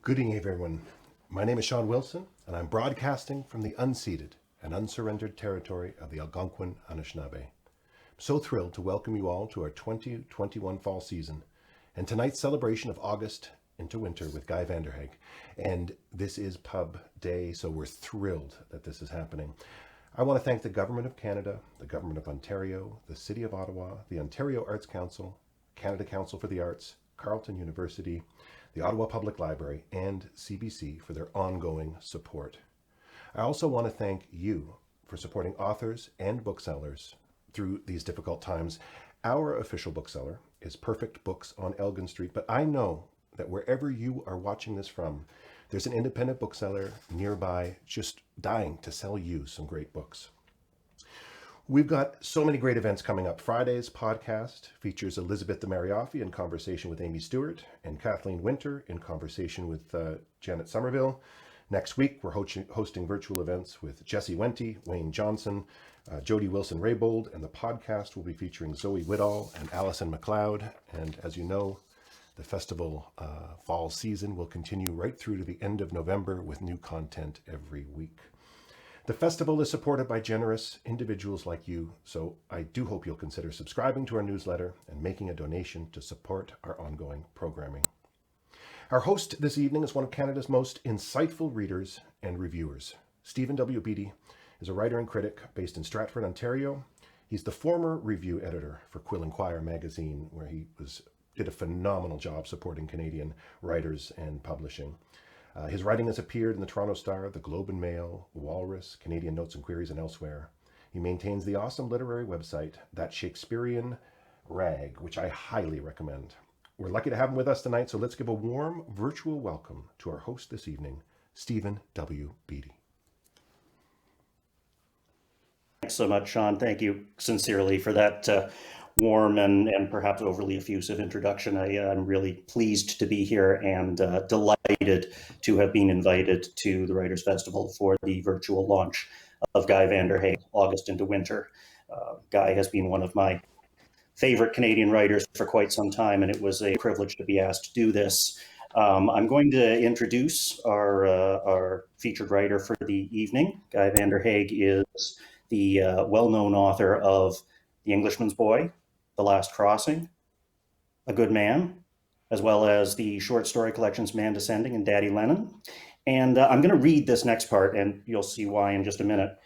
Good evening, everyone. My name is Sean Wilson, and I'm broadcasting from the unceded and unsurrendered territory of the Algonquin Anishinaabe. I'm so thrilled to welcome you all to our 2021 fall season and tonight's celebration of August into winter with Guy Vanderhaeghe. And this is Pub Day, so we're thrilled that this is happening. I want to thank the Government of Canada, the Government of Ontario, the City of Ottawa, the Ontario Arts Council, Canada Council for the Arts, Carleton University, the Ottawa Public Library, and CBC for their ongoing support. I also want to thank you for supporting authors and booksellers through these difficult times. Our official bookseller is Perfect Books on Elgin Street, but I know that wherever you are watching this from, there's an independent bookseller nearby just dying to sell you some great books. We've got so many great events coming up. Friday's podcast features Elizabeth de Mariaffi in conversation with Amy Stewart and Kathleen Winter in conversation with Janet Somerville. Next week, we're hosting virtual events with Jesse Wente, Wayne Johnson, Jody Wilson-Raybould, and the podcast will be featuring Zoe Whittall and Alison McLeod. And as you know, the festival fall season will continue right through to the end of November with new content every week. The festival is supported by generous individuals like you, so I do hope you'll consider subscribing to our newsletter and making a donation to support our ongoing programming. Our host this evening is one of Canada's most insightful readers and reviewers. Stephen W. Beattie is a writer and critic based in Stratford, Ontario. He's the former review editor for Quill and Quire magazine, where he did a phenomenal job supporting Canadian writers and publishing. His writing has appeared in the Toronto Star, the Globe and Mail, Walrus, Canadian Notes and Queries, and elsewhere. He maintains the awesome literary website, That Shakespearean Rag, which I highly recommend. We're lucky to have him with us tonight, so let's give a warm virtual welcome to our host this evening, Stephen W. Beattie. Thanks so much, Sean. Thank you sincerely for that warm and perhaps overly effusive introduction. I'm really pleased to be here and delighted to have been invited to the Writers' Festival for the virtual launch of Guy Vanderhaeghe, August into Winter. Guy has been one of my favorite Canadian writers for quite some time, and it was a privilege to be asked to do this. I'm going to introduce our featured writer for the evening. Guy Vanderhaeghe is the well-known author of The Englishman's Boy, The Last Crossing, A Good Man, as well as the short story collections Man Descending and Daddy Lennon. And I'm going to read this next part, and you'll see why in just a minute.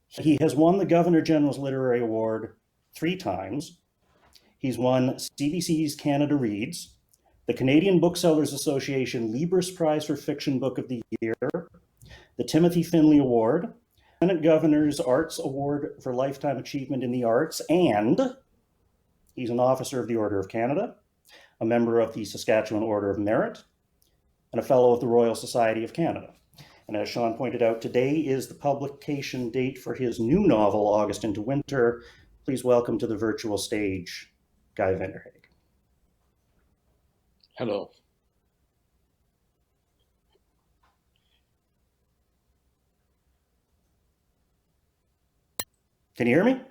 He has won the Governor General's Literary Award 3 times. He's won CBC's Canada Reads, the Canadian Booksellers Association Libris Prize for Fiction Book of the Year, the Timothy Finley Award, Lieutenant Governor's Arts Award for Lifetime Achievement in the Arts, and he's an officer of the Order of Canada, a member of the Saskatchewan Order of Merit, and a fellow of the Royal Society of Canada. And as Sean pointed out, today is the publication date for his new novel, August into Winter. Please welcome to the virtual stage, Guy Vanderhaeghe. Hello. Can you hear me?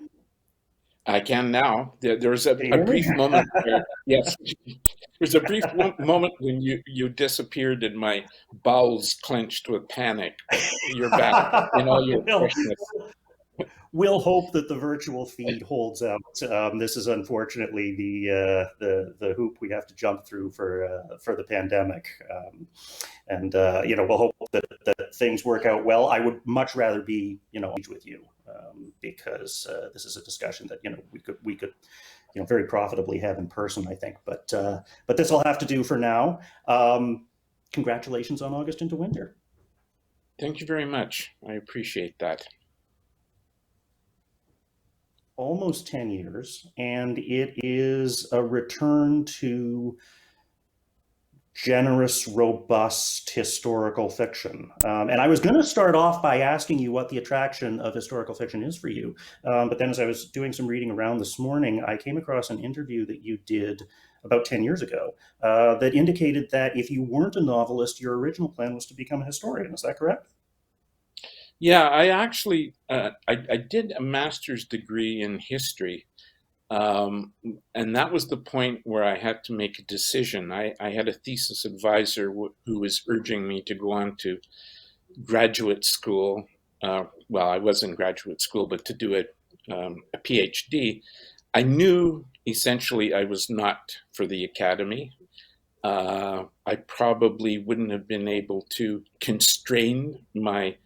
I can now. There's a brief moment where, yes, there's a brief moment when you disappeared and my bowels clenched with panic. You're back in all your freshness. We'll hope that the virtual feed holds out. This is unfortunately the hoop we have to jump through for the pandemic, and we'll hope that things work out well. I would much rather be with you because this is a discussion that we could very profitably have in person, I think. But this will have to do for now. Congratulations on August into Winter. Thank you very much. I appreciate that. Almost 10 years, and it is a return to generous, robust historical fiction. And I was going to start off by asking you what the attraction of historical fiction is for you. But then as I was doing some reading around this morning, I came across an interview that you did about 10 years ago that indicated that if you weren't a novelist, your original plan was to become a historian. Is that correct? Yeah, I actually, I did a master's degree in history And that was the point where I had to make a decision. I had a thesis advisor who was urging me to go on to graduate school. Well, I was in graduate school, but to do a PhD. I knew essentially I was not for the academy. I probably wouldn't have been able to constrain my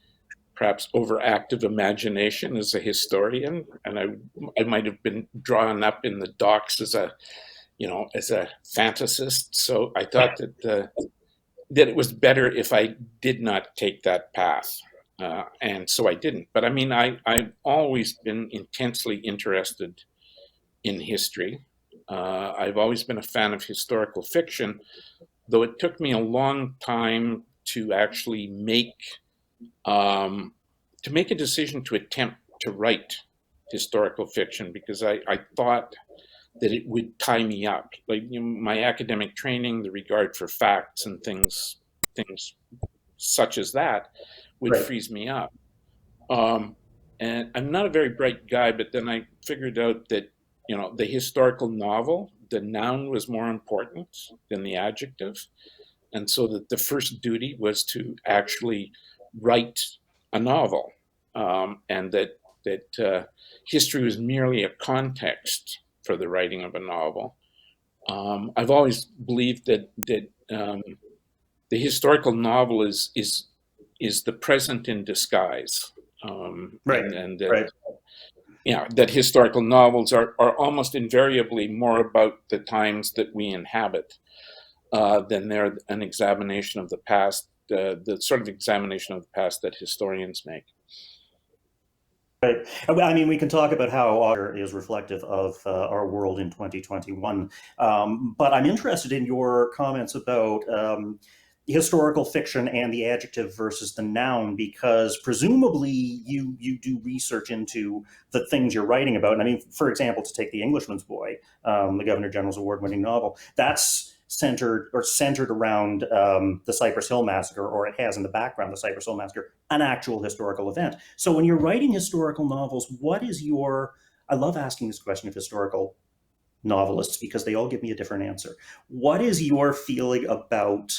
perhaps overactive imagination as a historian, and I might have been drawn up in the docks as a fantasist. So I thought that it was better if I did not take that path, and so I didn't. But I mean, I've always been intensely interested in history. I've always been a fan of historical fiction, though it took me a long time to actually make a decision to attempt to write historical fiction, because I thought that it would tie me up. Like, my academic training, the regard for facts and things such as that would freeze me up. And I'm not a very bright guy, but then I figured out that, the historical novel, the noun was more important than the adjective. And so that the first duty was to actually write a novel, and that history was merely a context for the writing of a novel. I've always believed that the historical novel is the present in disguise, and that, that historical novels are almost invariably more about the times that we inhabit than they're an examination of the past, the sort of examination of the past that historians make. Right. I mean, we can talk about how Outraged is reflective of our world in 2021, but I'm interested in your comments about historical fiction and the adjective versus the noun, because presumably you do research into the things you're writing about. And I mean, for example, to take The Englishman's Boy, the Governor General's award-winning novel, that's centered around the Cypress Hill Massacre, or it has in the background the Cypress Hill Massacre, an actual historical event. So when you're writing historical novels, what is your, I love asking this question of historical novelists because they all give me a different answer. What is your feeling about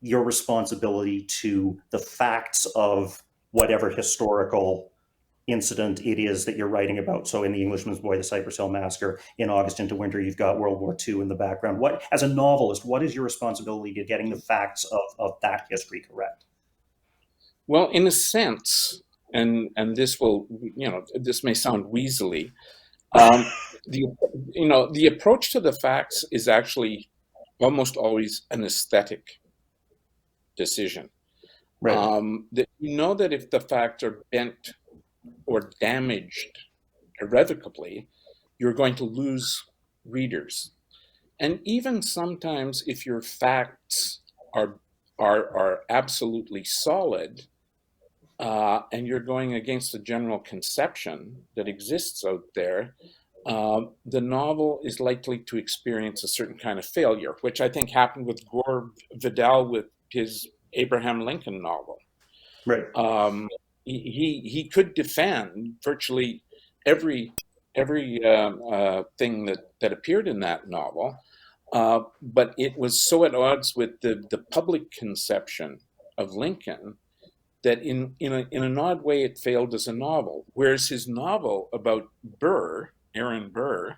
your responsibility to the facts of whatever historical incident it is that you're writing about? So in The Englishman's Boy, the Cypress Hill Massacre, in August into Winter, you've got World War II in the background. What, as a novelist, what is your responsibility to getting the facts of that history correct? Well, in a sense, and this will, this may sound weaselly, the approach to the facts is actually almost always an aesthetic decision. Right. That that if the facts are bent or damaged irrevocably, you're going to lose readers. And even sometimes, if your facts are absolutely solid, and you're going against the general conception that exists out there, the novel is likely to experience a certain kind of failure, which I think happened with Gore Vidal with his Abraham Lincoln novel. Right. He could defend virtually every thing that appeared in that novel, but it was so at odds with the public conception of Lincoln that in an odd way it failed as a novel. Whereas his novel about Burr, Aaron Burr,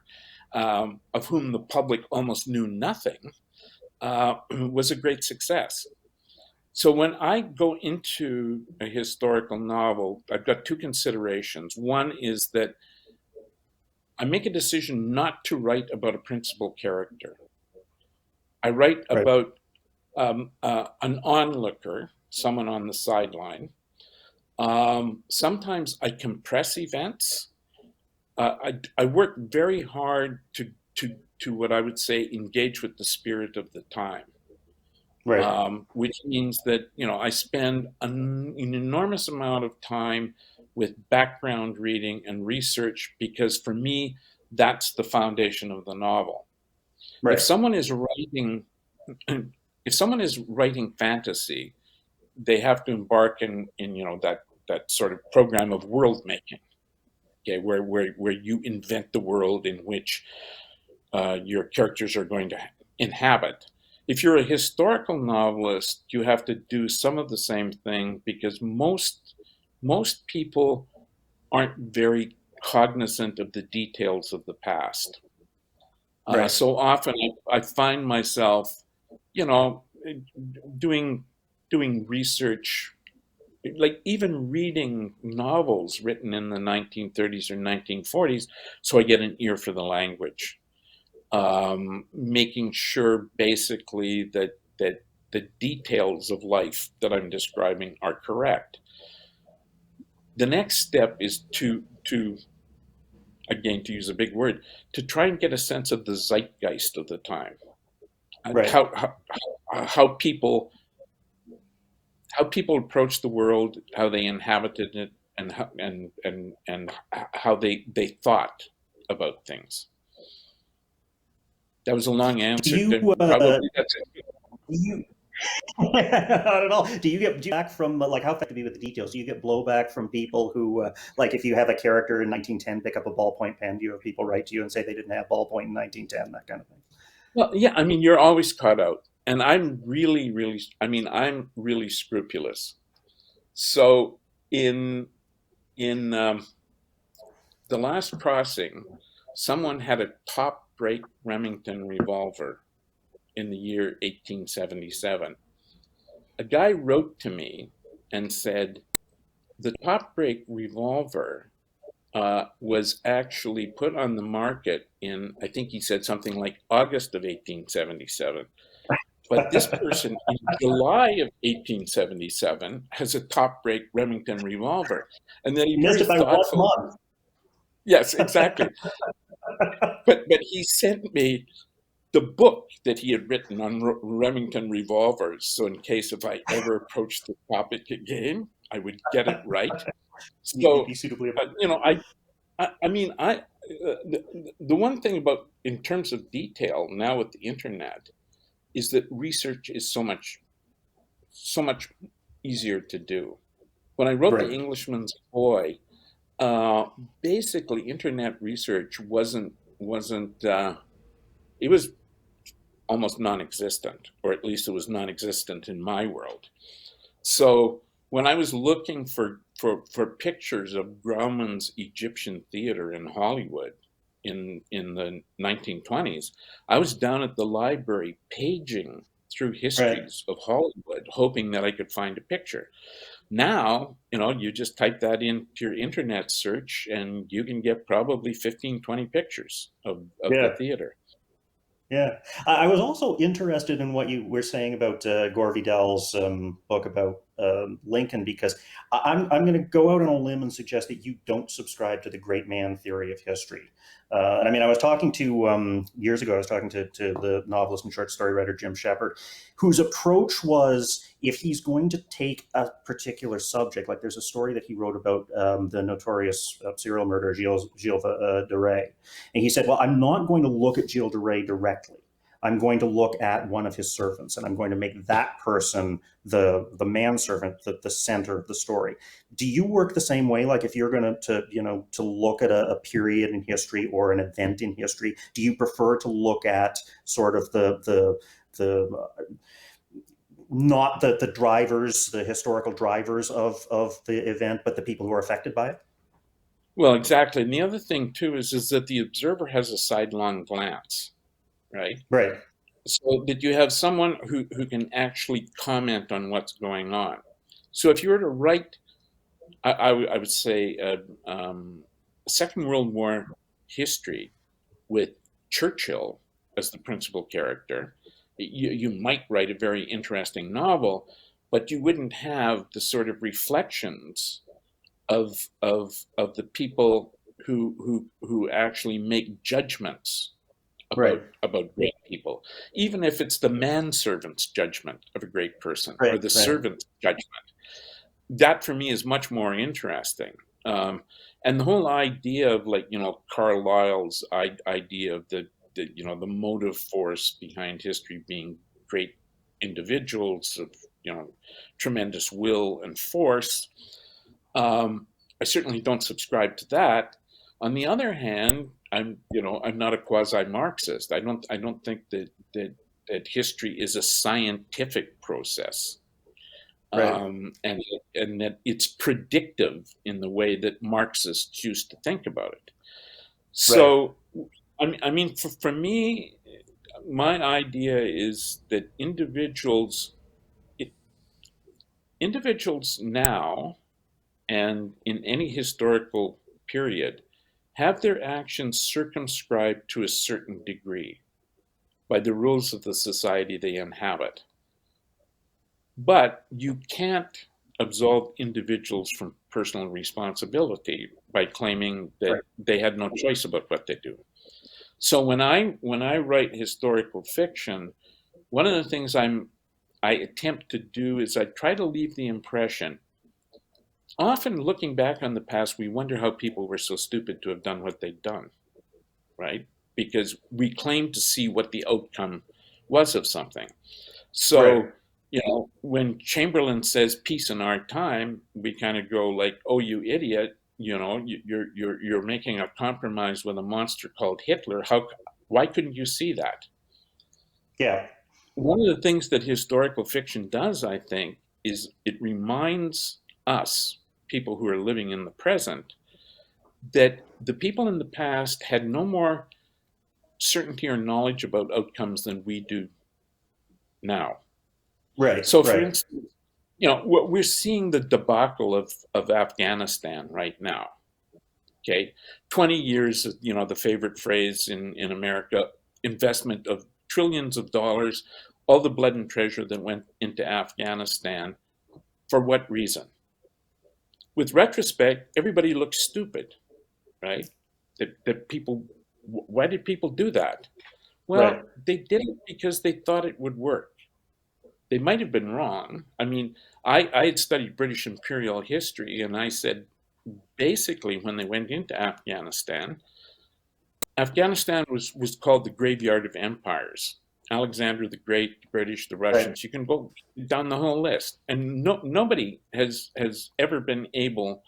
of whom the public almost knew nothing, was a great success. So when I go into a historical novel, I've got two considerations. One is that I make a decision not to write about a principal character. I write about an onlooker, someone on the sideline. Sometimes I compress events. I work very hard to what I would say engage with the spirit of the time. Right. Which means that I spend an enormous amount of time with background reading and research, because for me that's the foundation of the novel. Right. If someone is writing fantasy, they have to embark in that sort of program of world making. okay, where you invent the world in which your characters are going to inhabit. If you're a historical novelist, you have to do some of the same thing, because most people aren't very cognizant of the details of the past. Right. So often I find myself, you know, doing research, like even reading novels written in the 1930s or 1940s, so I get an ear for the language, making sure basically that the details of life that I'm describing are correct. The next step is to again, to use a big word, to try and get a sense of the zeitgeist of the time, and Right. how people approached the world, how they inhabited it, and how they thought about things. That was a long answer. you Probably that's it. you Not at all. Do you get back from like how effective are you with the details? Do you get blowback from people who like if you have a character in 1910 pick up a ballpoint pen? Do you have people write to you and say they didn't have ballpoint in 1910? That kind of thing. Well, yeah, I mean, you're always caught out, and I'm really, I mean, I'm really scrupulous. So in the last crossing, someone had a top break Remington revolver in the year 1877. A guy wrote to me and said the top break revolver was actually put on the market in, I think he said something like August of 1877. But this person in July of 1877 has a top break Remington revolver. And then he You missed very it by 1 thoughtful. month. Yes, exactly. But he sent me the book that he had written on Remington revolvers. So in case if I ever approached the topic again, I would get it right. You'd So, be suitably. you know, I mean, the one thing about in terms of detail now with the internet is that research is so much easier to do. When I wrote The Right. Englishman's Boy, basically internet research wasn't it was almost non-existent, or at least it was non-existent in my world. So when I was looking for pictures of Grauman's Egyptian theater in Hollywood in the 1920s, I was down at the library paging through histories of Hollywood, hoping that I could find a picture. Now, you know, you just type that into your internet search and you can get probably 15, 20 pictures of Yeah. the theater. Yeah, I was also interested in what you were saying about Gore Vidal's book about Lincoln, because I'm going to go out on a limb and suggest that you don't subscribe to the great man theory of history. And I mean, I was talking to years ago. I was talking to the novelist and short story writer Jim Shepard, whose approach was if he's going to take a particular subject, like there's a story that he wrote about the notorious serial murderer Gilles de Rais. And he said, well, I'm not going to look at Gilles de Rais directly. I'm going to look at one of his servants, and I'm going to make that person the manservant, the center of the story. Do you work the same way? Like if you're going to look at a period in history or an event in history, do you prefer to look at sort of the not the drivers, the historical drivers of the event, but the people who are affected by it? Well, exactly. And the other thing too is that the observer has a sidelong glance, right? Right. So that you have someone who can actually comment on what's going on. So if you were to write, I would say, Second World War history with Churchill as the principal character, you might write a very interesting novel, but you wouldn't have the sort of reflections of the people who actually make judgments about great people, even if it's the manservant's judgment of a great person or the servant's judgment. That for me is much more interesting. And the whole idea of Carlyle's idea of the motive force behind history being great individuals of tremendous will and force. I certainly don't subscribe to that, On the other hand, I'm not a quasi-Marxist. I don't think that history is a scientific process, Right. and that it's predictive in the way that Marxists used to think about it. Right. So, I mean, for me, my idea is that individuals now and in any historical period have their actions circumscribed to a certain degree by the rules of the society they inhabit. But you can't absolve individuals from personal responsibility by claiming that Right. they had no choice about what they do. So when I write historical fiction, one of the things I attempt to do is I try to leave the impression. Often looking back on the past, we wonder how people were so stupid to have done what they'd done, right? Because we claim to see what the outcome was of something. Right. So, when Chamberlain says peace in our time, we kind of go like, "Oh, you idiot! You're making a compromise with a monster called Hitler. Why couldn't you see that?" Yeah. One of the things that historical fiction does, I think, is it reminds us, people who are living in the present, that the people in the past had no more certainty or knowledge about outcomes than we do now. Right. So, for Right. instance, we're seeing the debacle of Afghanistan right now. Okay, 20 years, the favorite phrase in America, investment of trillions of dollars, all the blood and treasure that went into Afghanistan. For what reason? With retrospect, everybody looks stupid, right? That people, why did people do that? Right. Well, they did it because they thought it would work. They might have been wrong. I mean, I had studied British imperial history, and I said basically when they went into Afghanistan, Afghanistan was called the graveyard of empires. Alexander the Great, the British, the Right. Russians. You can go down the whole list, and nobody has ever been able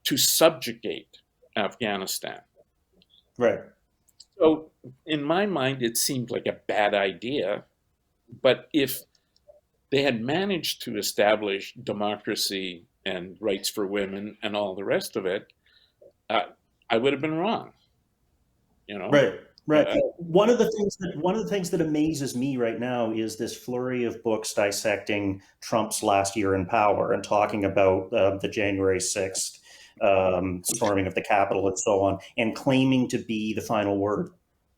to subjugate Afghanistan. Right. So, in my mind, it seemed like a bad idea. But if they had managed to establish democracy and rights for women and all the rest of it, uh, I would have been wrong. You know, Right. Right. uh, One of the things that amazes me right now is this flurry of books dissecting Trump's last year in power and talking about the January 6th storming of the Capitol and so on, and claiming to be the final word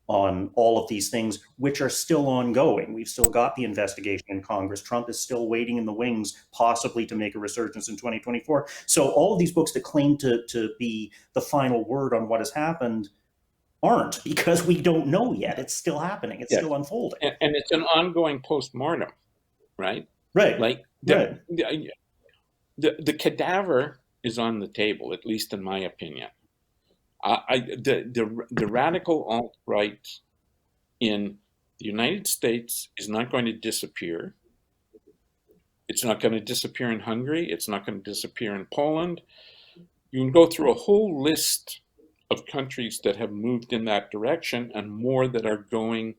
on all of these things, which are still ongoing. We've still got the investigation in Congress. Trump is still waiting in the wings, possibly to make a resurgence in 2024. So all of these books that claim to be the final word on what has happened aren't, because we don't know yet. It's still happening. It's yeah, still unfolding. and it's an ongoing postmortem, right? Right. Like Right. the cadaver is on the table, at least in my opinion. The radical alt right in the United States is not going to disappear. It's not going to disappear in Hungary. It's not going to disappear in Poland. You can go through a whole list of countries that have moved in that direction and more that are going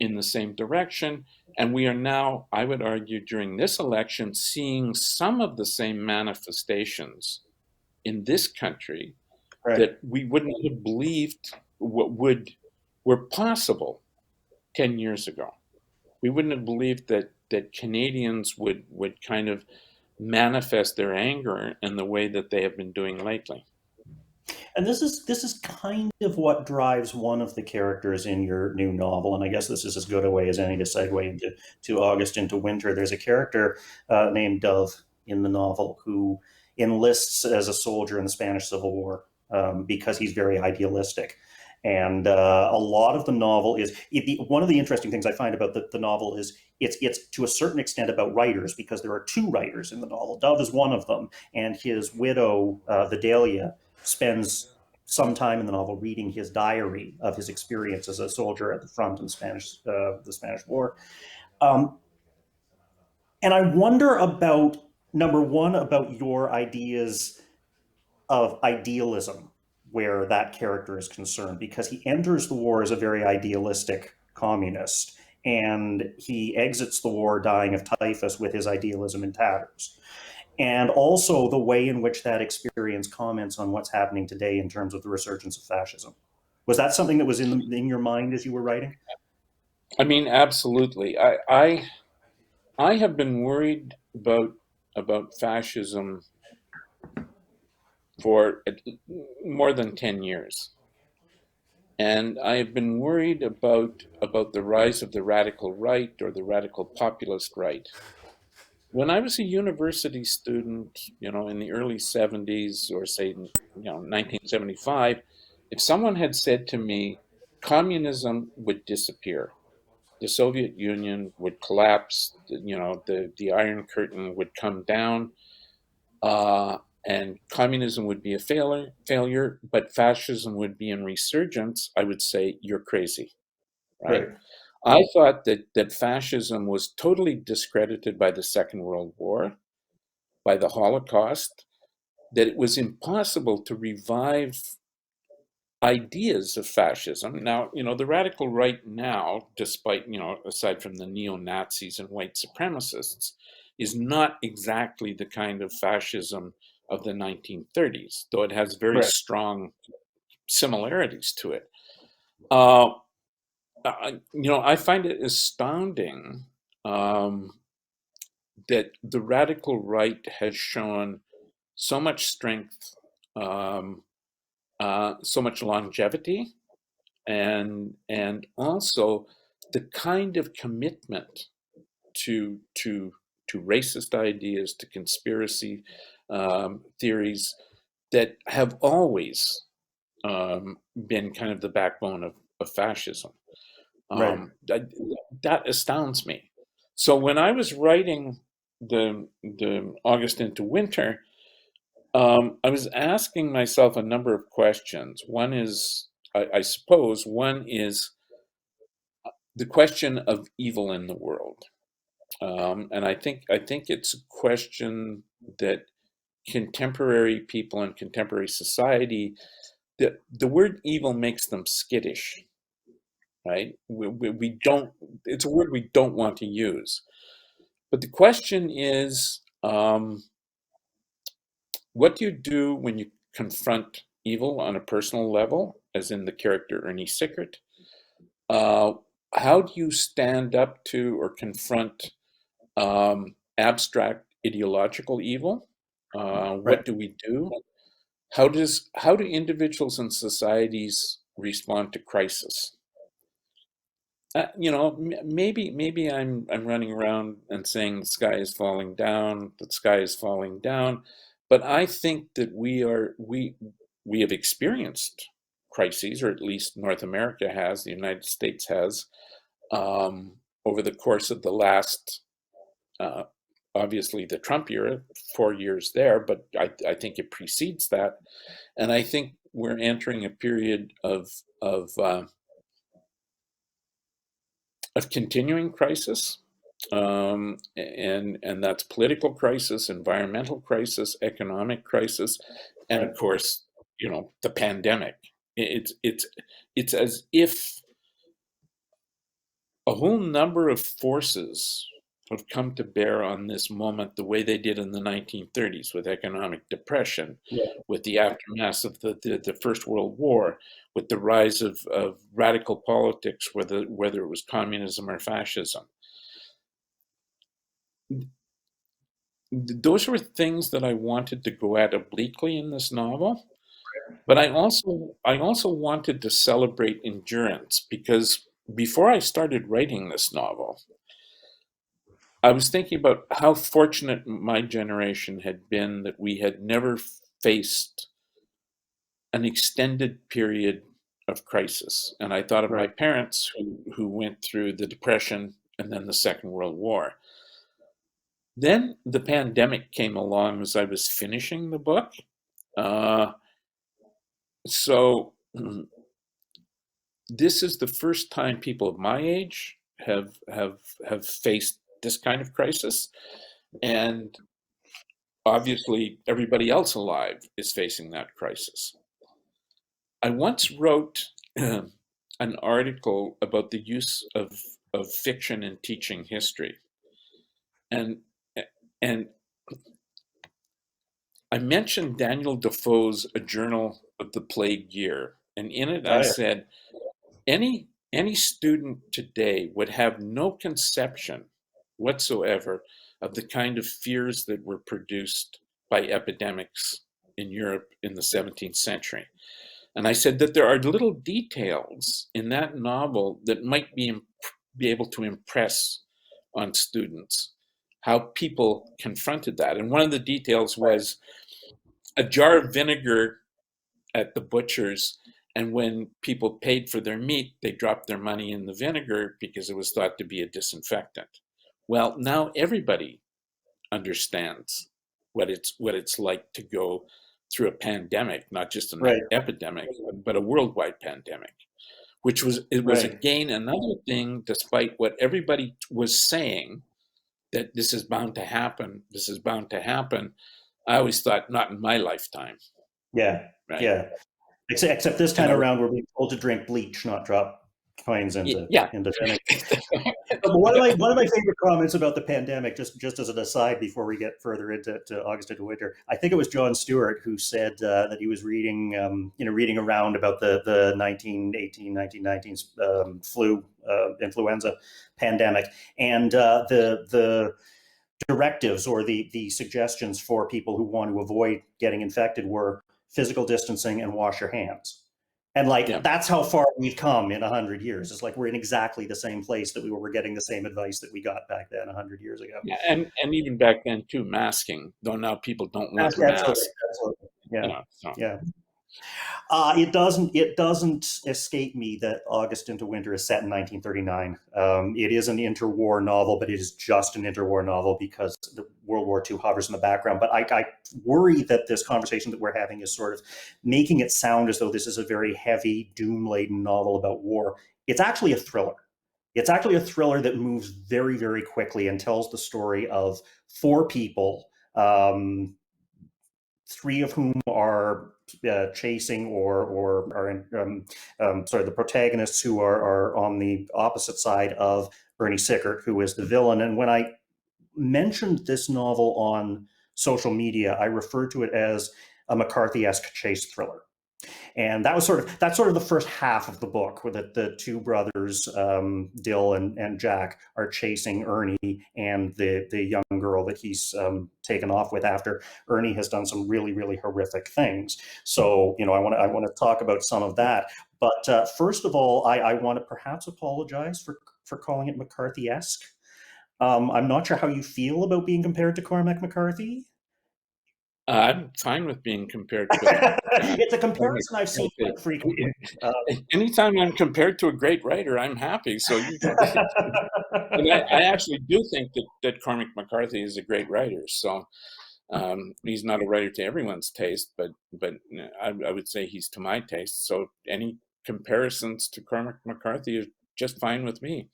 in the same direction. And we are now, I would argue, during this election, seeing some of the same manifestations in this country Right. that we wouldn't have believed were possible 10 years ago. We wouldn't have believed that Canadians would kind of manifest their anger in the way that they have been doing lately. And this is kind of what drives one of the characters in your new novel, and I guess this is as good a way as any to segue into August into winter. There's a character named Dove in the novel who enlists as a soldier in the Spanish Civil War because he's very idealistic. And a lot of the novel one of the interesting things I find about the novel is it's to a certain extent about writers, because there are two writers in the novel. Dove is one of them, and his widow, Vidalia, spends some time in the novel reading his diary of his experience as a soldier at the front in the Spanish War. Um, and I wonder about, number one, about your ideas of idealism, where that character is concerned, because he enters the war as a very idealistic communist, and he exits the war dying of typhus with his idealism in tatters. And also the way in which that experience comments on what's happening today in terms of the resurgence of fascism. Was that something that was in your mind as you were writing? I mean, absolutely. I have been worried about fascism for more than 10 years. And I have been worried about the rise of the radical right or the radical populist right. When I was a university student, in the early 70s, or say, 1975, if someone had said to me, communism would disappear, the Soviet Union would collapse, the Iron Curtain would come down, and communism would be a failure, but fascism would be in resurgence, I would say, you're crazy, right? Right. I thought that fascism was totally discredited by the Second World War, by the Holocaust, that it was impossible to revive ideas of fascism. Now, the radical right now, despite, aside from the neo-Nazis and white supremacists, is not exactly the kind of fascism of the 1930s, though it has very Right. strong similarities to it. I find it astounding that the radical right has shown so much strength, so much longevity, and also the kind of commitment to racist ideas, to conspiracy theories that have always been kind of the backbone of fascism. Right. That astounds me. So when I was writing the August into Winter, I was asking myself a number of questions. One is, I suppose, one is the question of evil in the world, and I think it's a question that contemporary people in contemporary society, the word evil makes them skittish, right? We don't. It's a word we don't want to use. But the question is, what do you do when you confront evil on a personal level, as in the character Ernie Sickert? How do you stand up to or confront abstract ideological evil? Right. What do we do? How do individuals and societies respond to crisis? Maybe I'm running around and saying the sky is falling down, the sky is falling down, but I think that we have experienced crises, or at least North America has, the United States has, over the course of the last, uh, obviously the Trump era, 4 years there, but I think it precedes that, and I think we're entering a period of continuing crisis, and that's political crisis, environmental crisis, economic crisis, and of course, the pandemic. It's as if a whole number of forces have come to bear on this moment the way they did in the 1930s with economic depression, Yeah. with the aftermath of the First World War, with the rise of radical politics, whether it was communism or fascism. Those were things that I wanted to go at obliquely in this novel, but I also wanted to celebrate endurance, because before I started writing this novel, I was thinking about how fortunate my generation had been that we had never faced an extended period of crisis. And I thought of my Right. parents who went through the Depression and then the Second World War. Then the pandemic came along as I was finishing the book. Uh, so this is the first time people of my age have faced this kind of crisis, and obviously everybody else alive is facing that crisis. I once wrote an article about the use of fiction in teaching history. And and I mentioned Daniel Defoe's A Journal of the Plague Year. And in it I Oh, yeah. said, any student today would have no conception whatsoever of the kind of fears that were produced by epidemics in Europe in the 17th century. And I said that there are little details in that novel that might be able to impress on students, how people confronted that. And one of the details was a jar of vinegar at the butcher's, and when people paid for their meat, they dropped their money in the vinegar because it was thought to be a disinfectant. Well, now everybody understands what it's like to go through a pandemic, not just an Right. epidemic, but a worldwide pandemic, which was Right. again another thing, despite what everybody was saying, that this is bound to happen. This is bound to happen. I always thought, not in my lifetime, Yeah. right? Yeah. Except this And time around, we're being told to drink bleach, not drop coins into yeah, vinegar. But one of my favorite comments about the pandemic, just as an aside, before we get further into August into winter, I think it was John Stewart who said that he was reading, reading around about the 1919 flu influenza pandemic, and the directives or the suggestions for people who want to avoid getting infected were physical distancing and wash your hands. And yeah. that's how far we've come in 100 years. It's like we're in exactly the same place that we were getting the same advice that we got back then 100 years ago. Yeah, and even back then too, masking. Though now people don't want to Absolutely, mask. absolutely. Yeah, So. yeah. It doesn't escape me that August into Winter is set in 1939. It is an interwar novel, but it is just an interwar novel because the World War II hovers in the background. But I worry that this conversation that we're having is sort of making it sound as though this is a very heavy, doom-laden novel about war. It's actually a thriller. It's actually a thriller that moves very, very quickly and tells the story of four people, three of whom are chasing or are in, the protagonists who are on the opposite side of Ernie Sickert, who is the villain. And when I mentioned this novel on social media, I referred to it as a McCarthy-esque chase thriller. And that's sort of the first half of the book, where the two brothers, Dill and Jack, are chasing Ernie and the young girl that he's taken off with after Ernie has done some really, really horrific things. So, I want to talk about some of that. But first of all, I want to perhaps apologize for calling it McCarthy-esque. I'm not sure how you feel about being compared to Cormac McCarthy. I'm fine with being compared with. It's a comparison I've seen quite frequently. Anytime I'm compared to a great writer, I'm happy. So you can. And I actually do think that Cormac McCarthy is a great writer. So he's not a writer to everyone's taste, but I would say he's to my taste. So any comparisons to Cormac McCarthy are just fine with me.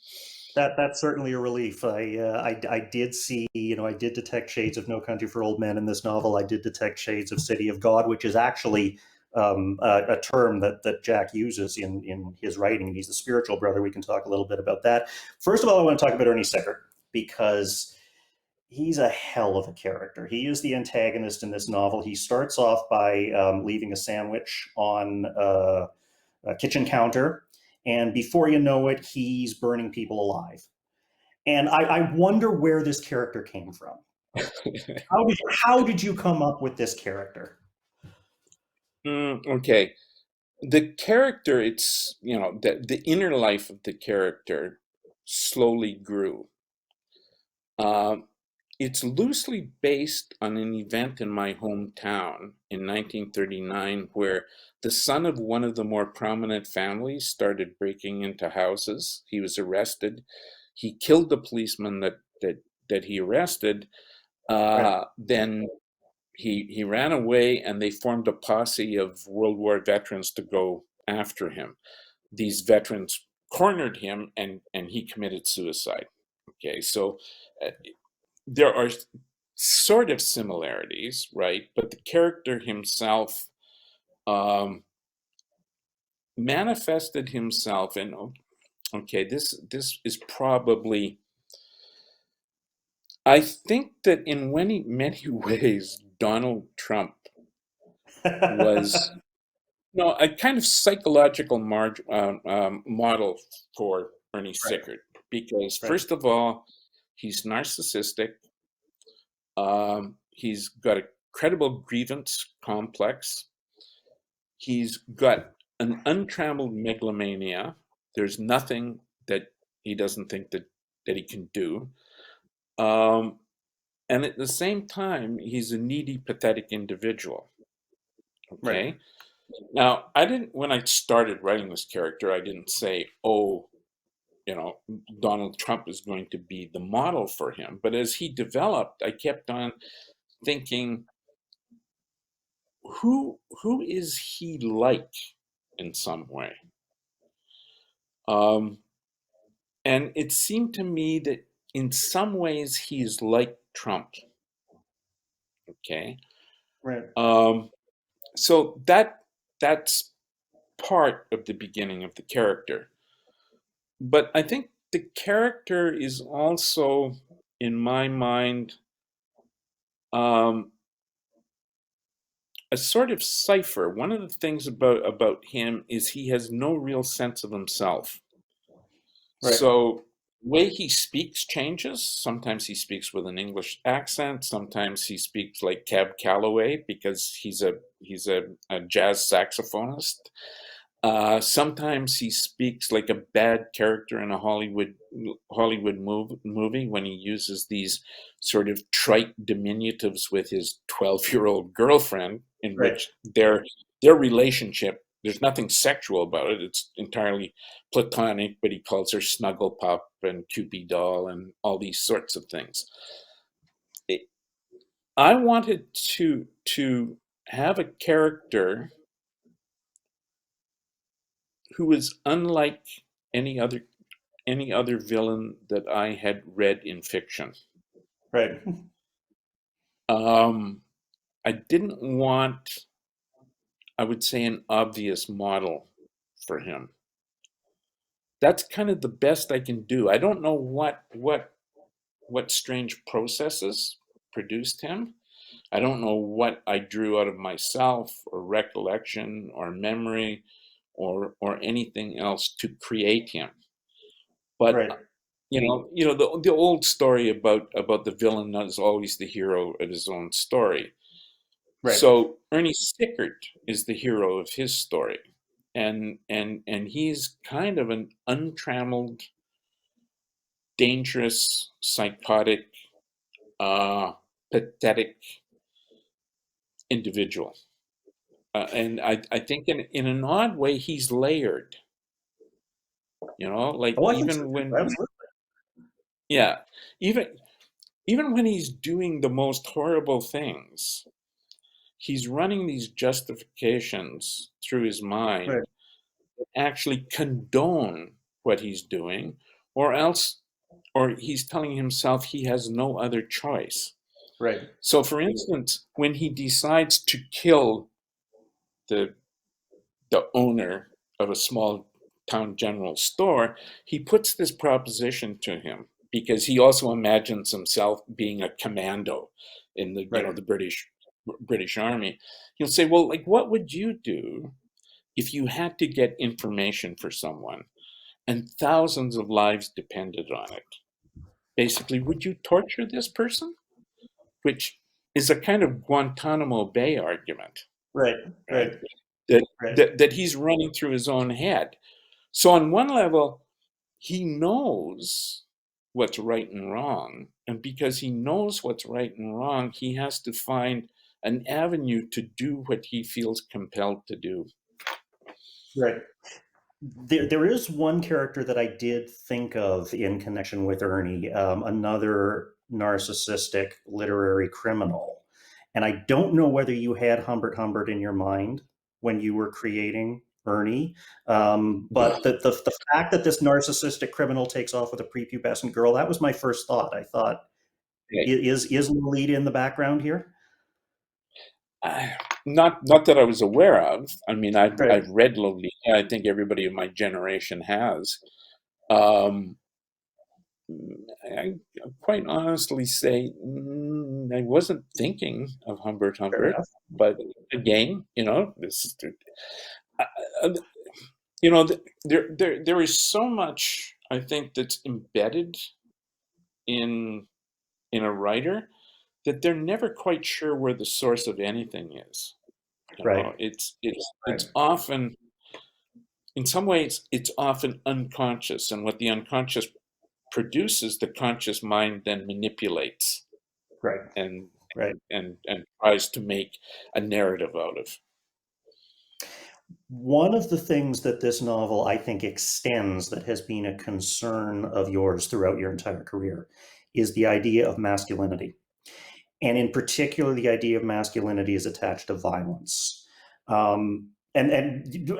That's certainly a relief. I did see, I did detect shades of No Country for Old Men in this novel. I did detect shades of City of God, which is actually a term that Jack uses in his writing. He's the spiritual brother. We can talk a little bit about that. First of all, I want to talk about Ernie Sickert, because he's a hell of a character. He is the antagonist in this novel. He starts off by leaving a sandwich on a kitchen counter, and before you know it, he's burning people alive. And I wonder where this character came from. How did you come up with this character? Okay. The character, it's, the inner life of the character slowly grew. It's loosely based on an event in my hometown in 1939, where the son of one of the more prominent families started breaking into houses. He was arrested. He killed the policeman that he arrested. Then he ran away, and they formed a posse of World War veterans to go after him. These veterans cornered him, and he committed suicide. Okay, so there are sort of similarities, right? But the character himself, manifested himself, and okay, this is probably, I think that in many ways, Donald Trump was a kind of psychological model for Ernie Sickert, because first of all, he's narcissistic. He's got a credible grievance complex. He's got an untrammeled megalomania. There's nothing that he doesn't think that he can do. And at the same time, he's a needy, pathetic individual. Okay. Right. Now, when I started writing this character, I didn't say, Donald Trump is going to be the model for him. But as he developed, I kept on thinking, who is he like in some way? And it seemed to me that in some ways he's like Trump. Okay. Right. So that's part of the beginning of the character. But I think the character is also, in my mind, a sort of cipher. One of the things about him is he has no real sense of himself. Right. So the way he speaks changes. Sometimes he speaks with an English accent. Sometimes he speaks like Cab Calloway because he's a jazz saxophonist. Sometimes he speaks like a bad character in a Hollywood movie when he uses these sort of trite diminutives with his 12-year-old girlfriend, in which their relationship, there's nothing sexual about it. It's entirely platonic, but he calls her Snuggle Pup and Cupid Doll and all these sorts of things. I wanted to have a character who is unlike any other villain that I had read in fiction. Right. I didn't want, I would say, an obvious model for him. That's kind of the best I can do. I don't know what strange processes produced him. I don't know what I drew out of myself or recollection or memory or anything else to create him. But the old story about the villain is always the hero of his own story. Right. So Ernie Sickert is the hero of his story, and he's kind of an untrammeled, dangerous, psychotic, pathetic individual. And I think in an odd way, he's layered. Like even when, yeah, even when he's doing the most horrible things, he's running these justifications through his mind that actually condone what he's doing, or he's telling himself he has no other choice. Right. So, for instance, when he decides to kill the owner of a small town general store, he puts this proposition to him because he also imagines himself being a commando in the the British Army. He'll say, well, like, what would you do if you had to get information for someone and thousands of lives depended on it? Basically, would you torture this person? Which is a kind of Guantanamo Bay argument. Right. That he's running through his own head. So on one level, he knows what's right and wrong. And because he knows what's right and wrong, he has to find an avenue to do what he feels compelled to do. Right. There is one character that I did think of in connection with Ernie, another narcissistic literary criminal. And I don't know whether you had Humbert Humbert in your mind when you were creating Ernie, but the fact that this narcissistic criminal takes off with a prepubescent girl, that was my first thought. I thought, is Lolita in the background here? Not that I was aware of. I mean, I've Right. read Lolita. I think everybody of my generation has. Um, I quite honestly say I wasn't thinking of Humbert Fair Humbert, enough. but again, this is uh, uh, there is so much I think that's embedded in a writer that they're never quite sure where the source of anything is. Right. Right. It's often, in some ways, it's often unconscious, and what the unconscious produces, the conscious mind then manipulates Right. and Right. and tries to make a narrative out of. One of the things that this novel, I think, extends that has been a concern of yours throughout your entire career is the idea of masculinity. And in particular, the idea of masculinity is attached to violence. And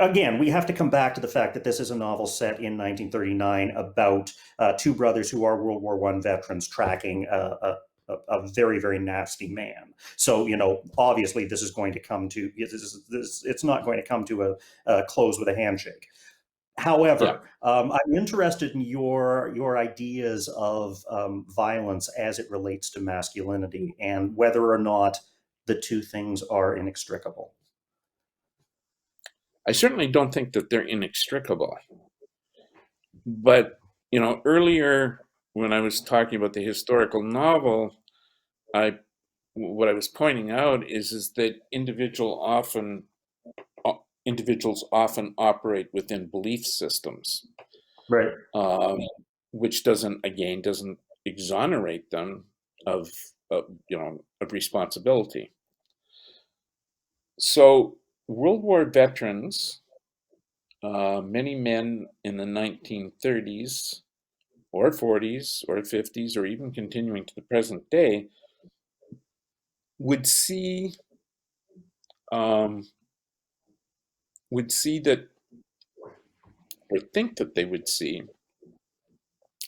again, we have to come back to the fact that this is a novel set in 1939 about two brothers who are World War I veterans tracking a very, very nasty man. So, obviously this is going to come to, it's not going to come to a close with a handshake. Yeah. However, I'm interested in your ideas of violence as it relates to masculinity and whether or not the two things are inextricable. I certainly don't think that they're inextricable. But, earlier when I was talking about the historical novel, what I was pointing out is that individuals often operate within belief systems, Right. um, which doesn't exonerate them of of responsibility. So World War veterans, many men in the 1930s or 40s or 50s or even continuing to the present day would see um, that, or think that they would see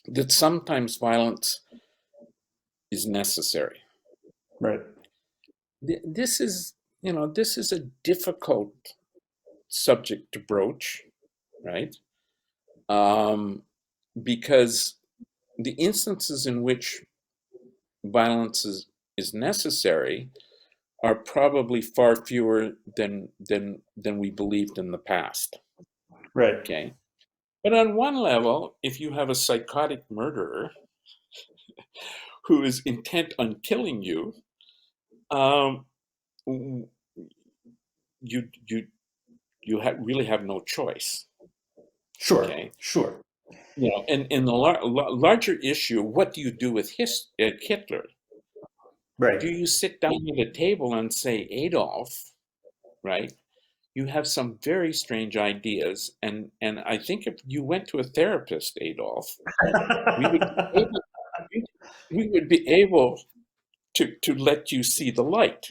that sometimes violence is necessary. Right. This is a difficult subject to broach, right? Because the instances in which violence is necessary are probably far fewer than we believed in the past. Right. Okay, but on one level, if you have a psychotic murderer who is intent on killing you, um, you really have no choice. Sure. Okay, Sure. and in the larger issue, what do you do with Hitler? Right. Do you sit down at a table and say, Adolf, right? You have some very strange ideas, and I think if you went to a therapist, Adolf, we would be able, we would be able to let you see the light.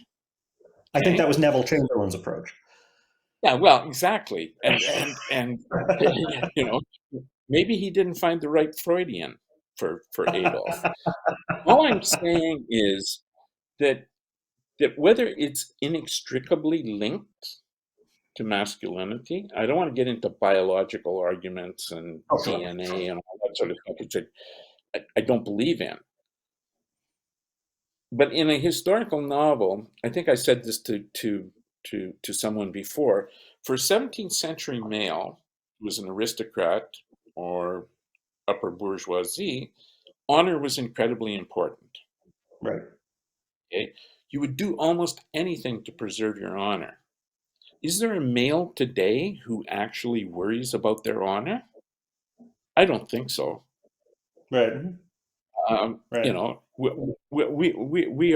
I think that Okay? was Neville Chamberlain's approach. Yeah, well, exactly, and maybe he didn't find the right Freudian for Adolf. All I'm saying is that whether it's inextricably linked to masculinity, I don't want to get into biological arguments and Oh, sure. DNA and all that sort of stuff, which I don't believe in. But in a historical novel, I think I said this to someone before. For a 17th century male who was an aristocrat or upper bourgeoisie, honor was incredibly important. Right. Okay? You would do almost anything to preserve your honor. Is there a male today who actually worries about their honor? I don't think so. Right. Right. We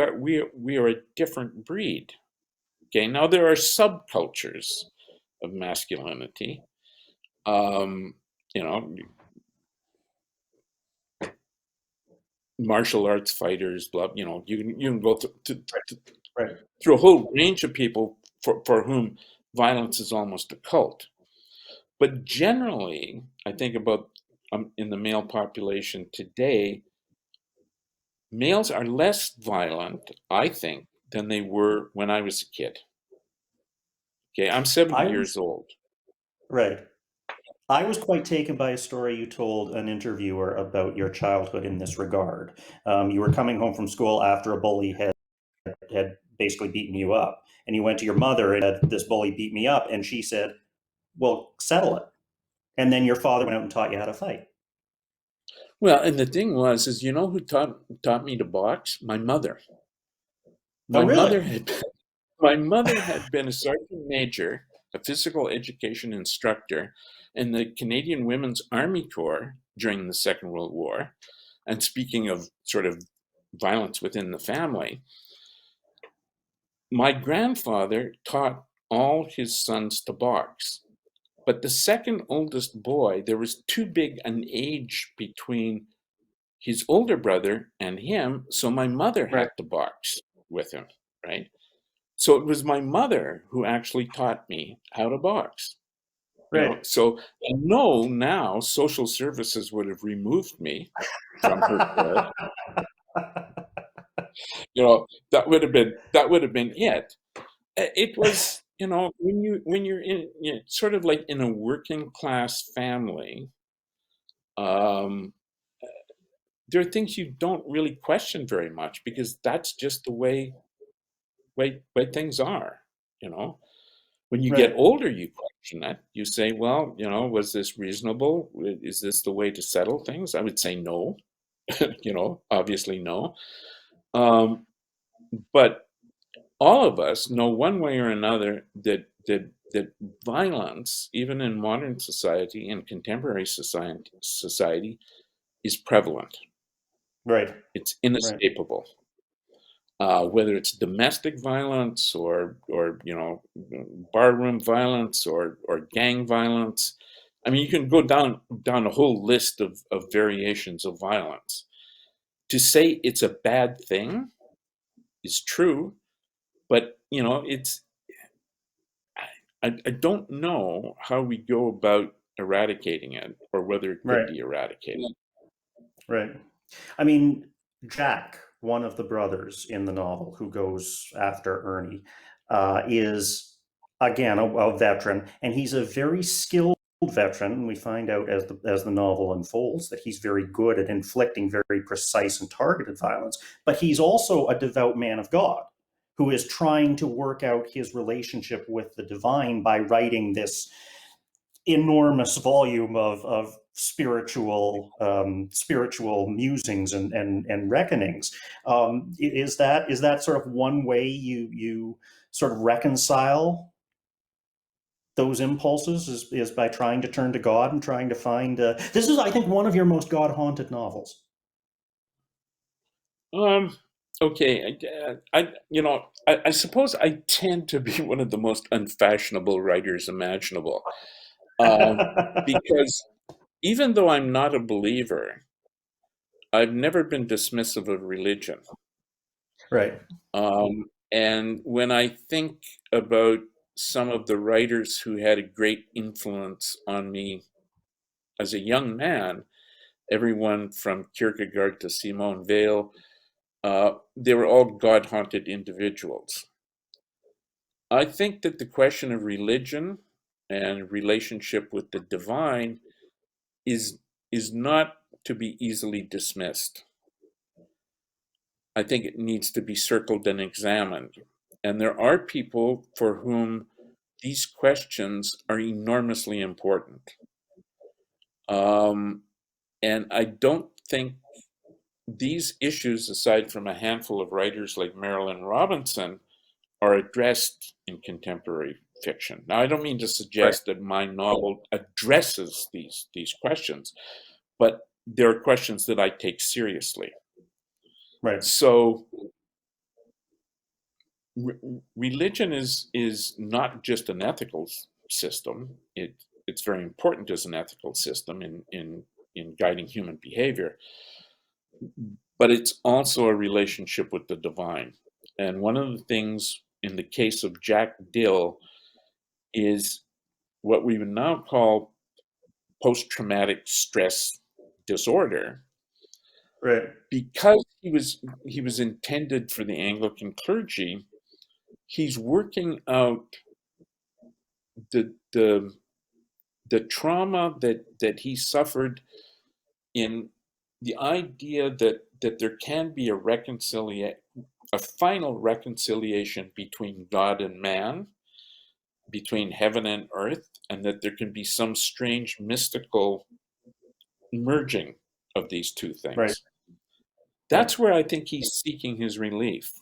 are a different breed. Okay, now there are subcultures of masculinity. Um, you know, martial arts fighters, blah. You can go Right. through a whole range of people for whom violence is almost a cult. But generally, I think about in the male population today, males are less violent, I think, than they were when I was a kid. Okay, I'm 70 years old. Right. I was quite taken by a story you told an interviewer about your childhood in this regard. You were coming home from school after a bully had basically beaten you up, and you went to your mother and said, "This bully beat me up," and she said, "Well, settle it." And then your father went out and taught you how to fight. Well, and the thing was, is you know who taught me to box? My mother. Oh, My really? mother had my mother had been a sergeant major, a physical education instructor in the Canadian Women's Army Corps during the Second World War. And speaking of sort of violence within the family, my grandfather taught all his sons to box. But the second oldest boy, there was too big an age between his older brother and him, so my mother Right. had to box with him, right? So it was my mother who actually taught me how to box. You know, Right. so I know now social services would have removed me from her care. You know, that would have been it. It was, you know, when you're in sort of like in a working class family, um, there are things you don't really question very much because that's just the way things are, you know. When you get Right. older, you question it. You say, well, you know, was this reasonable? Is this the way to settle things? I would say no, you know, obviously no. But all of us know one way or another that violence, even in modern society and contemporary society, is prevalent. Right. It's Right. inescapable. Whether it's domestic violence or you know, barroom violence or gang violence. I mean, you can go down a whole list of variations of violence. To say it's a bad thing is true, but you know, I don't know how we go about eradicating it or whether it could Right. be eradicated. Right. I mean, Jack, one of the brothers in the novel who goes after Ernie, is again a veteran, and he's a very skilled veteran. We find out as the novel unfolds that he's very good at inflicting very precise and targeted violence. But he's also a devout man of God who is trying to work out his relationship with the divine by writing this enormous volume of spiritual musings and reckonings. Is that sort of one way you sort of reconcile those impulses is by trying to turn to God and trying to find this is, I think, one of your most God-haunted novels. Okay, you know, I suppose I tend to be one of the most unfashionable writers imaginable, because even though I'm not a believer, I've never been dismissive of religion. Right. And when I think about some of the writers who had a great influence on me as a young man, everyone from Kierkegaard to Simone Weil, they were all God-haunted individuals. I think that the question of religion and relationship with the divine is not to be easily dismissed. I think it needs to be circled and examined. And there are people for whom these questions are enormously important. And I don't think these issues, aside from a handful of writers like Marilynne Robinson, are addressed in contemporary fiction. Now, I don't mean to suggest that my novel addresses these questions, but there are questions that I take seriously. Right. So religion is not just an ethical system. It's very important as an ethical system in guiding human behavior, but it's also a relationship with the divine. And one of the things in the case of Jack Dill is what we would now call post-traumatic stress disorder. Right. Because he was intended for the Anglican clergy, he's working out the trauma that he suffered in the idea that there can be a final reconciliation between God and man, between heaven and earth, and that there can be some strange mystical merging of these two Right. things. That's where I think he's seeking his relief.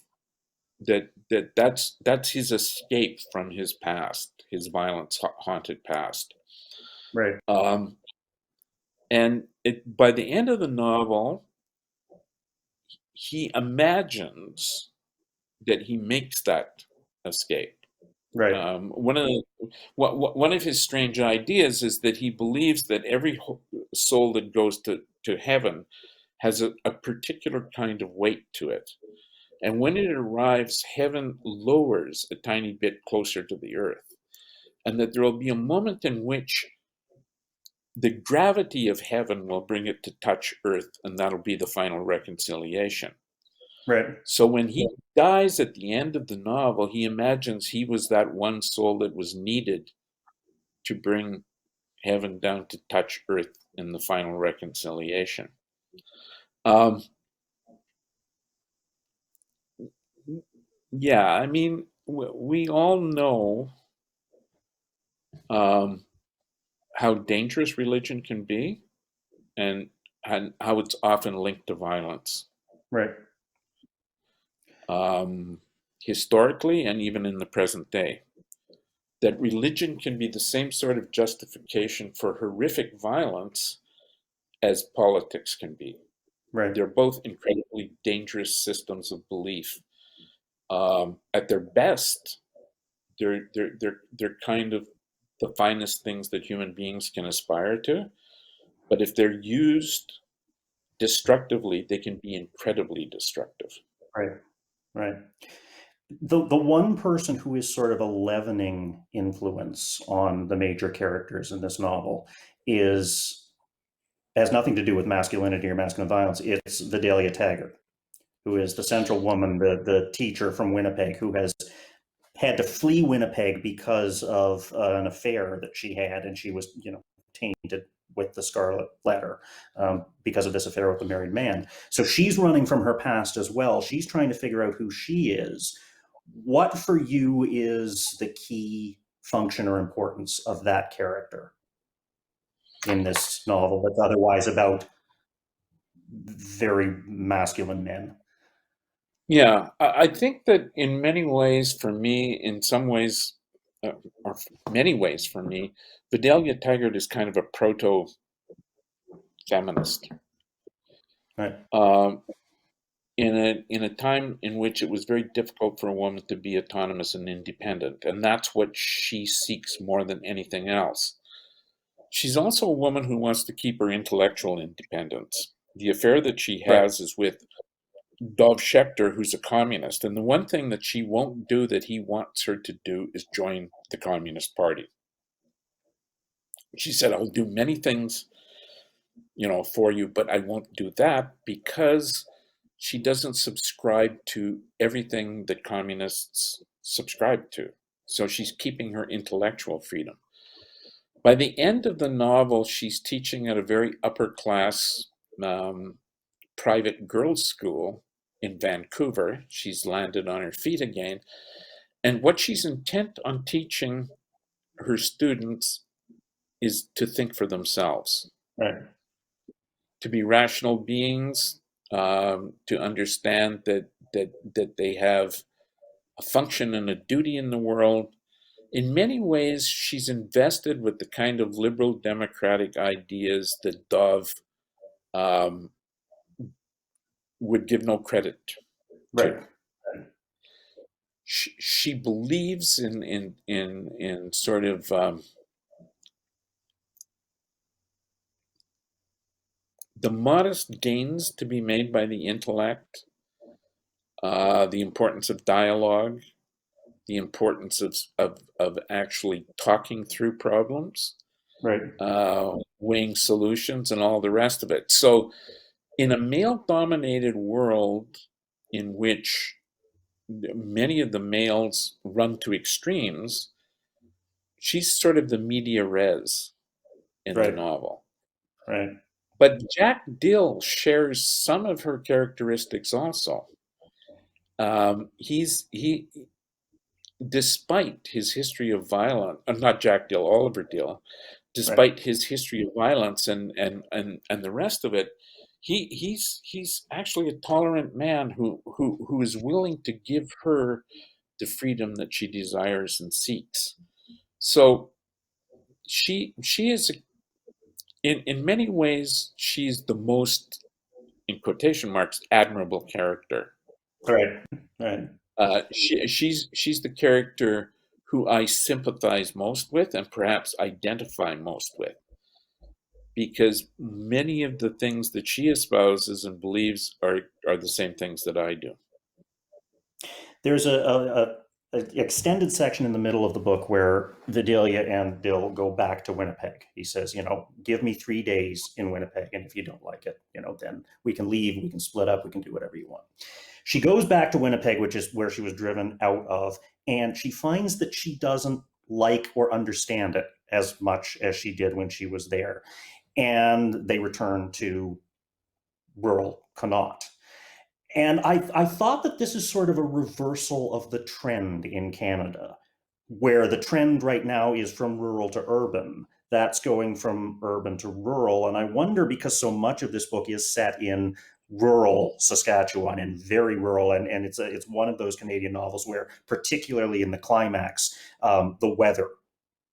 That's his escape from his past, his violence haunted past. Right. And by the end of the novel, he imagines that he makes that escape. Right. One of his strange ideas is that he believes that every soul that goes to heaven has a particular kind of weight to it. And when it arrives, heaven lowers a tiny bit closer to the earth. And that there will be a moment in which the gravity of heaven will bring it to touch earth, and that'll be the final reconciliation. Right. So when he dies at the end of the novel, he imagines he was that one soul that was needed to bring heaven down to touch earth in the final reconciliation. Yeah, I mean, we all know how dangerous religion can be, and how it's often linked to violence. Right. Historically and even in the present day. That religion can be the same sort of justification for horrific violence as politics can be. Right. They're both incredibly dangerous systems of belief. At their best, they're kind of the finest things that human beings can aspire to. But if they're used destructively, they can be incredibly destructive. Right. Right. The one person who is sort of a leavening influence on the major characters in this novel has nothing to do with masculinity or masculine violence. It's Dalila Tiger, who is the central woman, the teacher from Winnipeg, who has had to flee Winnipeg because of an affair that she had, and she was, tainted with the Scarlet Letter because of this affair with a married man. So she's running from her past as well. She's trying to figure out who she is. What for you is the key function or importance of that character in this novel that's otherwise about very masculine men? Yeah, I think that in many ways for me, in some ways, or many ways for me, Dalila Tiger is kind of a proto-feminist. Right. In a time in which it was very difficult for a woman to be autonomous and independent, and that's what she seeks more than anything else. She's also a woman who wants to keep her intellectual independence. The affair that she has is with Dov Schechter, who's a communist, and the one thing that she won't do that he wants her to do is join the Communist Party. She said, "I'll do many things, for you, but I won't do that," because she doesn't subscribe to everything that communists subscribe to. So she's keeping her intellectual freedom. By the end of the novel, she's teaching at a very upper class private girls' school in Vancouver. She's landed on her feet again. And what she's intent on teaching her students is to think for themselves, Right. to be rational beings, to understand that they have a function and a duty in the world. In many ways, she's invested with the kind of liberal democratic ideas that Dov would give no credit to. Right. She believes in sort of the modest gains to be made by the intellect, the importance of dialogue, the importance of actually talking through problems, Right. weighing solutions, and all the rest of it. So in a male-dominated world in which many of the males run to extremes, she's sort of the media res in the Right. novel. Right. But Jack Dill shares some of her characteristics also. He, despite his history of violence, not Jack Dill, Oliver Dill, despite his history of violence and the rest of it, he's actually a tolerant man who is willing to give her the freedom that she desires and seeks. So she is in many ways she's the most, in quotation marks, admirable character. Right. Right. She's the character who I sympathize most with and perhaps identify most with, because many of the things that she espouses and believes are the same things that I do. There's a extended section in the middle of the book where Vidalia and Dill go back to Winnipeg. He says, give me 3 days in Winnipeg, and if you don't like it, then we can leave, we can split up, we can do whatever you want. She goes back to Winnipeg, which is where she was driven out of, and she finds that she doesn't like or understand it as much as she did when she was there. And they return to rural Connaught. And I thought that this is sort of a reversal of the trend in Canada, where the trend right now is from rural to urban. That's going from urban to rural. And I wonder, because so much of this book is set in rural Saskatchewan and very rural, and it's one of those Canadian novels where, particularly in the climax, the weather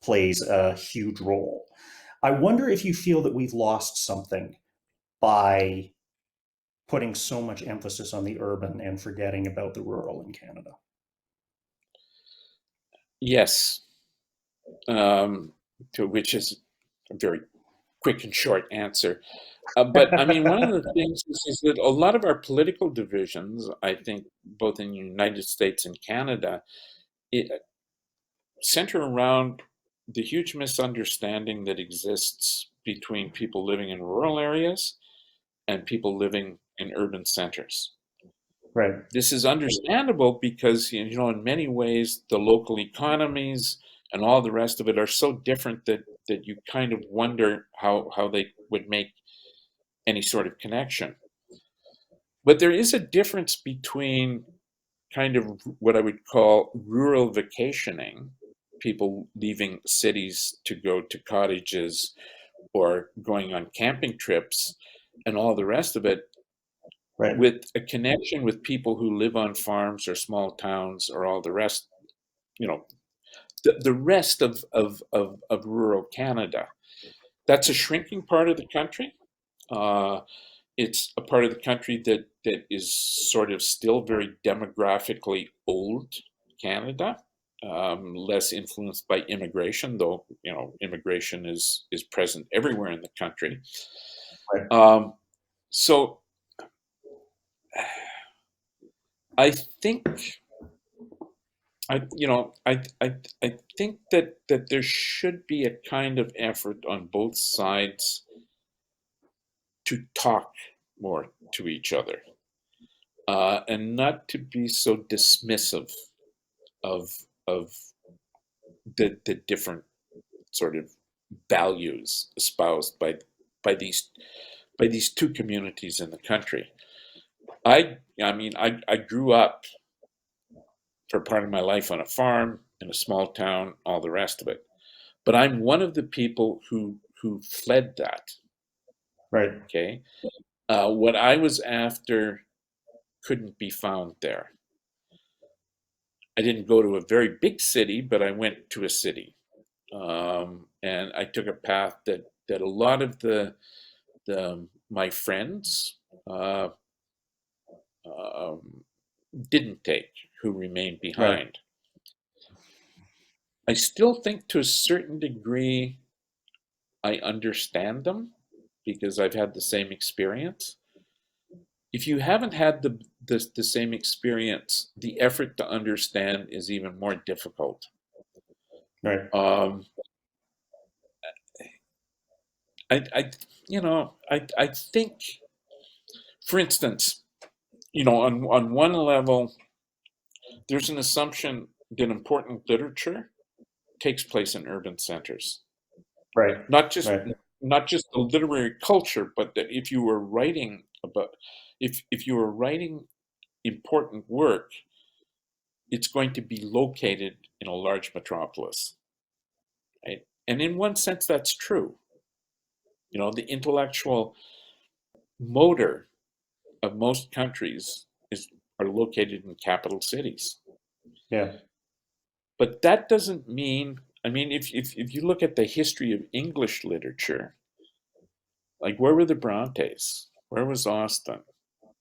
plays a huge role. I wonder if you feel that we've lost something by putting so much emphasis on the urban and forgetting about the rural in Canada. Yes, to which is a very quick and short answer. But I mean, one of the things is that a lot of our political divisions, I think, both in the United States and Canada, center around the huge misunderstanding that exists between people living in rural areas and people living in urban centers. Right. This is understandable because, in many ways, the local economies and all the rest of it are so different that you kind of wonder how they would make any sort of connection. But there is a difference between kind of what I would call rural vacationing, people leaving cities to go to cottages or going on camping trips and all the rest of it, Right. with a connection with people who live on farms or small towns or all the rest, the rest of rural Canada. That's a shrinking part of the country. It's a part of the country that is sort of still very demographically old Canada, less influenced by immigration, though immigration is present everywhere in the country. Right. So I think I think that there should be a kind of effort on both sides to talk more to each other, and not to be so dismissive of the different sort of values espoused by these two communities in the country. I mean, I grew up for part of my life on a farm in a small town, all the rest of it. But I'm one of the people who fled that. Right. Okay, what I was after couldn't be found there. I didn't go to a very big city, but I went to a city, and I took a path that a lot of the my friends didn't take, who remained behind. Right. I still think to a certain degree I understand them because I've had the same experience. If you haven't had the same experience, the effort to understand is even more difficult. Right. I think For instance, on one level, there's an assumption that important literature takes place in urban centers. Right. Not just Right. not just the literary culture, but that if you were writing important work, it's going to be located in a large metropolis, right? And in one sense, that's true. The intellectual motor of most countries are located in capital cities. Yeah. But that doesn't mean, if you look at the history of English literature, like where were the Brontes? Where was Austen?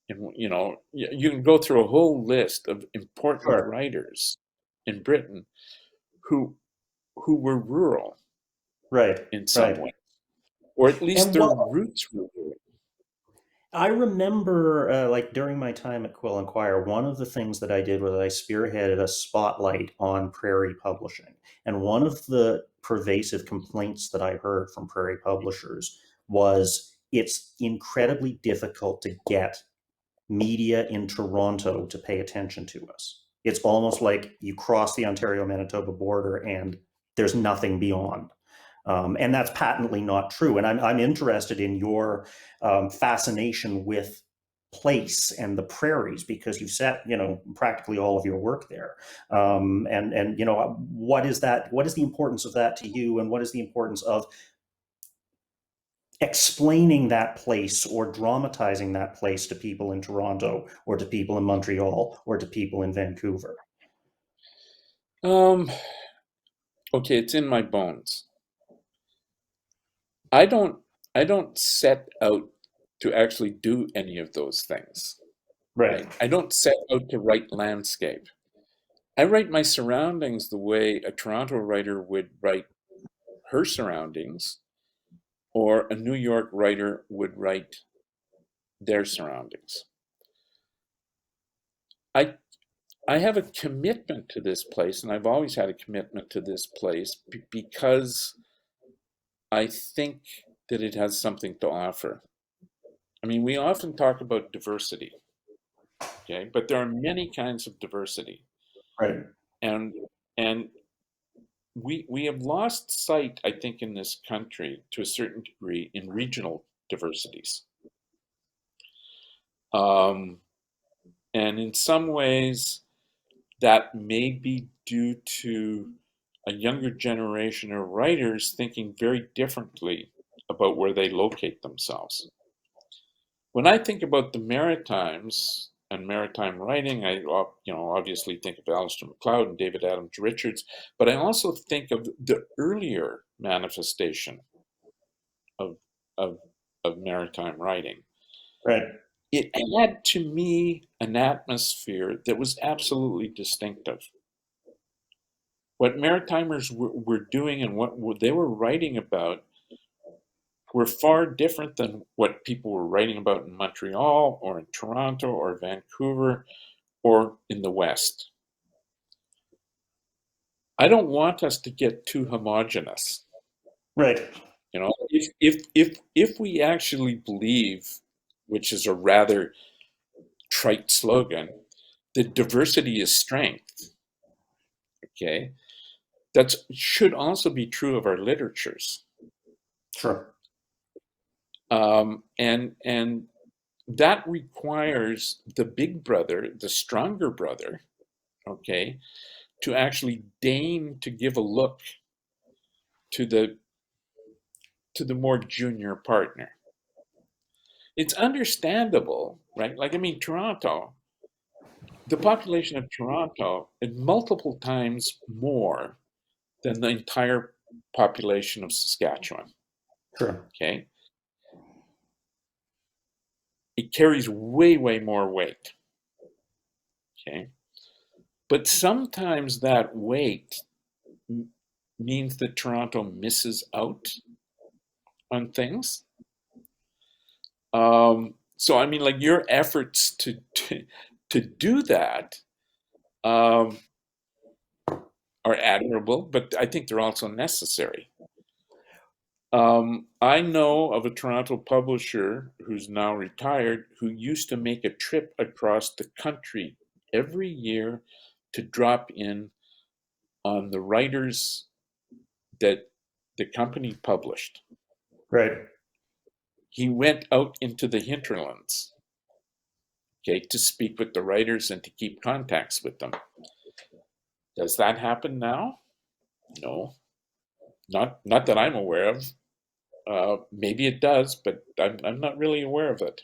And you can go through a whole list of important Sure. writers in Britain who were rural Right. in some Right. way, or at least And their what roots were rural. I remember, like during my time at Quill and Quire, one of the things that I did was I spearheaded a spotlight on prairie publishing. And one of the pervasive complaints that I heard from prairie publishers was it's incredibly difficult to get media in Toronto to pay attention to us. It's almost like you cross the Ontario-Manitoba border and there's nothing beyond. And that's patently not true. And I'm interested in your fascination with place and the prairies because you've set practically all of your work there. And what is that? What is the importance of that to you? And what is the importance of explaining that place or dramatizing that place to people in Toronto or to people in Montreal or to people in Vancouver? Um, okay, it's in my bones. I don't set out to actually do any of those things. Right. I don't set out to write landscape. I write my surroundings the way a Toronto writer would write her surroundings, or a New York writer would write their surroundings. I I have a commitment to this place, and I've always had a commitment to this place because I think that it has something to offer. We often talk about diversity, okay, but there are many kinds of diversity, Right. and and we have lost sight, I think, in this country to a certain degree in regional diversities. Um, and in some ways, that may be due to a younger generation of writers thinking very differently about where they locate themselves. When I think about the Maritimes and maritime writing, I obviously think of Alistair MacLeod and David Adams Richards, but I also think of the earlier manifestation of of, of maritime writing. Right. It had to me an atmosphere that was absolutely distinctive. What Maritimers were doing and what they were writing about were far different than what people were writing about in Montreal or in Toronto or Vancouver or in the West. I don't want us to get too homogenous. Right. If we actually believe, which is a rather trite slogan, that diversity is strength, okay, that should also be true of our literatures. Sure. And that requires the big brother, the stronger brother, okay, to actually deign to give a look to the more junior partner. It's understandable, right? Toronto, the population of Toronto is multiple times more than the entire population of Saskatchewan. Sure. Okay. It carries way, way more weight. Okay. But sometimes that weight means that Toronto misses out on things. Like your efforts to do that are admirable, but I think they're also necessary. I know of a Toronto publisher who's now retired who used to make a trip across the country every year to drop in on the writers that the company published. Right. He went out into the hinterlands, okay, to speak with the writers and to keep contacts with them. Does that happen now? No, not that I'm aware of. Maybe it does, but I'm not really aware of it.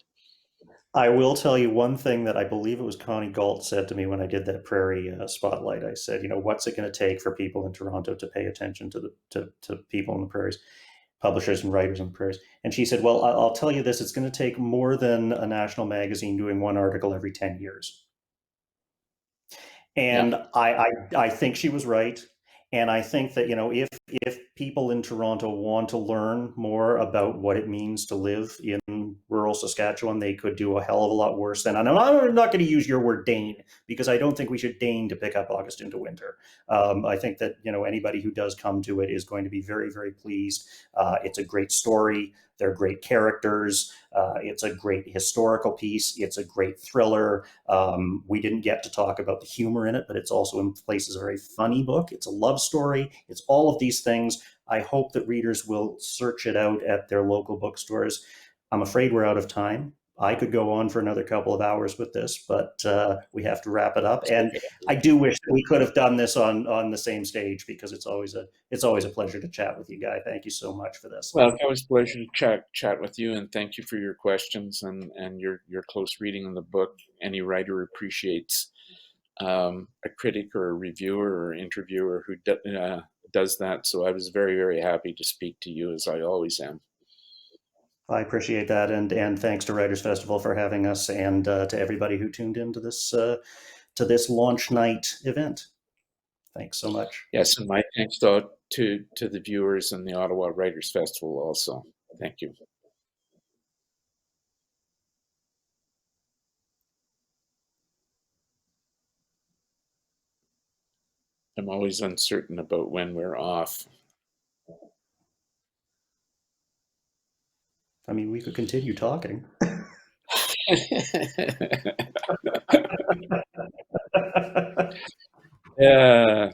I will tell you one thing that I believe it was Connie Galt said to me when I did that prairie spotlight. I said, what's it going to take for people in Toronto to pay attention to to people in the prairies, publishers and writers in the prairies? And she said, well, I'll tell you this, it's going to take more than a national magazine doing one article every 10 years. And yeah. I think she was right. And I think that, if people in Toronto want to learn more about what it means to live in rural Saskatchewan, they could do a hell of a lot worse than, and I'm not going to use your word deign, because I don't think we should deign to pick up August into winter. I think that, anybody who does come to it is going to be very, very pleased. It's a great story. They're great characters. It's a great historical piece. It's a great thriller. We didn't get to talk about the humor in it, but it's also in places a very funny book. It's a love story. It's all of these things. I hope that readers will search it out at their local bookstores. I'm afraid we're out of time. I could go on for another couple of hours with this, but we have to wrap it up. And I do wish that we could have done this on the same stage, because it's always a pleasure to chat with you, Guy. Thank you so much for this. Well, it was a pleasure to chat with you, and thank you for your questions and your close reading of the book. Any writer appreciates a critic or a reviewer or interviewer who does that. So I was very, very happy to speak to you, as I always am. I appreciate that, and thanks to Writers Festival for having us, and to everybody who tuned into this launch night event. Thanks so much. Yes, and my thanks to the viewers and the Ottawa Writers Festival also. Thank you. I'm always uncertain about when we're off. I mean, we could continue talking. Yeah.